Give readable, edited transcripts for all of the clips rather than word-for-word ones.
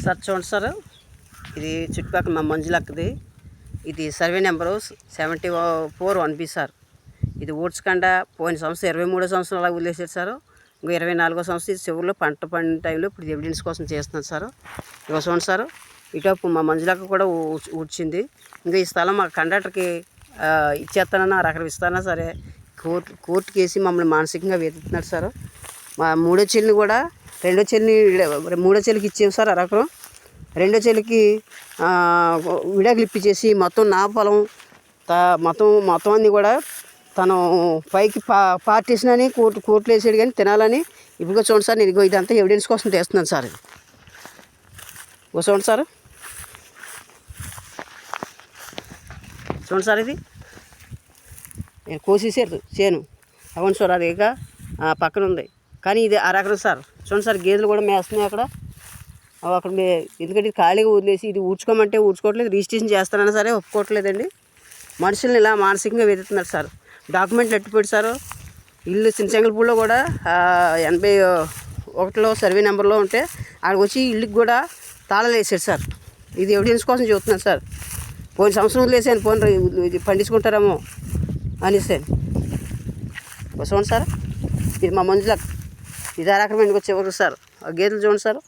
Sir చూడండి sir, ఇది చుట్టుపక్కల మా మంజులక్కది. ఇది సర్వే నెంబరు 74-1B సార్. ఇది ఊడ్చకుండా పోయిన సంవత్సరం 23వ సంవత్సరం అలా వదిలేసారు సార్. ఇంకో 24వ సంవత్సరం ఇది చివరిలో పంట పండిన టైంలో ఇప్పుడు ఎవిడెన్స్ కోసం చేస్తున్నాను సార్. ఇక చూడండి సార్, ఇటువైపు మా మంజులక్క కూడా ఊడ్చింది. ఇంకా ఈ స్థలం మా కండక్టర్కి ఇచ్చేస్తానన్నా అక్కడ ఇస్తానా సరే కోర్టు కేసి మమ్మల్ని మానసికంగా వేధిస్తున్నాడు సార్. మా మూడో చెల్లిని కూడా మూడో చెల్లికి ఇచ్చాము సార్ అరకరం. రెండో చెల్లికి విడాకులు ఇప్పించేసి మొత్తం నా పొలం మొత్తం అన్నీ కూడా తను పైకి పార్టీషన్ అని కోర్టులో వేసాడు కానీ తినాలని. ఇప్పుడు చూడండి సార్, నేను ఇదంతా ఎవిడెన్స్ కోసం తెస్తున్నాను సార్. ఇది చూడండి సార్, చూడండి సార్, ఇది నేను కోసేసారు చేను. అవును సార్, అది ఇక పక్కన ఉంది కానీ ఇది అరకరం సార్. చూడండి సార్, గేదెలు కూడా మేస్తున్నాయి అక్కడ. అక్కడ ఎందుకంటే ఇది ఖాళీగా వదిలేసి ఇది ఊడ్చుకోమంటే ఊడ్చుకోవట్లేదు, రిజిస్ట్రేషన్ చేస్తానన్నా సరే ఒప్పుకోవట్లేదండి. మనుషుల్ని ఇలా మానసికంగా వెతుకుతున్నారు సార్. డాక్యుమెంట్లు ఎట్టుపెట్టి సార్. ఇల్లు చించంగల్పూడిలో కూడా 81లో సర్వే నెంబర్లో ఉంటే అక్కడికి వచ్చి ఇల్లుకి కూడా తాళాలు వేసాడు సార్. ఇది ఎవిడెన్స్ కోసం చూస్తున్నాను సార్. పోయిన సంవత్సరం వదిలేసాను, పోయిన పండించుకుంటారేమో అనేసాను. చూడండి సార్, ఇది మా మంజులక్క. ఇది అరకరం ఎందుకు వచ్చేవారు సార్. ఆ గేదెలు చూడండి సార్,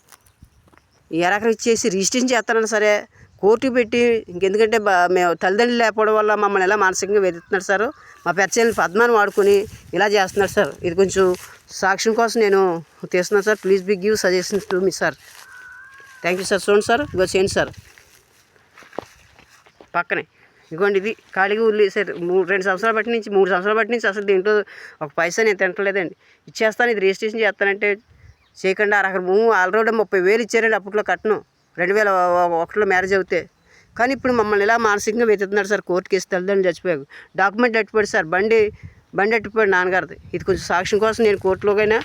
ఈ అరకరం ఇచ్చేసి రిజిస్ట్రేషన్ చేస్తానని సరే కోర్టు పెట్టి ఇంకెందుకంటే మేము తల్లిదండ్రులు లేకపోవడం వల్ల మమ్మల్ని ఎలా మానసికంగా వెతుకుతున్నాడు సార్. మా పెద్దచెల్లి పద్మాన్ని వాడుకొని ఇలా చేస్తున్నారు సార్. ఇది కొంచెం సాక్ష్యం కోసం నేను తీస్తున్నాను sir. Please be give suggestions to me sir. Thank you sir. చూడండి సార్, ఇగో చేయండి సార్ పక్కనే. ఇదిగోండి, ఇది ఖాళీగా వదిలేసారు. 3 సంవత్సరాల బట్టి నుంచి అసలు దీంట్లో ఒక పైసా నేను తింటలేదండి. ఇచ్చేస్తాను, ఇది రిజిస్ట్రేషన్ చేస్తానంటే చేయకుండా అక్కడ ఆల్రెడీ 30,000 ఇచ్చారండి అప్పట్లో కట్నం, 2001లో మ్యారేజ్ అవుతే. కానీ ఇప్పుడు మమ్మల్ని ఇలా మానసికంగా వెతుకుతున్నారు సార్. కోర్టు కేసు తల్లిదండ్రులు చచ్చిపోయారు. డాక్యుమెంట్ అట్టుపడి సార్, బండి అట్టుపడి నాన్నగారిది. ఇది కొంచెం సాక్ష్యం కోసం నేను కోర్టులోకైనా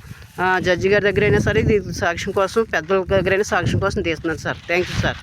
జడ్జి గారి దగ్గర అయినా సరే ఇది సాక్ష్యం కోసం, పెద్దల దగ్గరైనా సాక్ష్యం కోసం తీస్తున్నాను సార్. Thank you sir.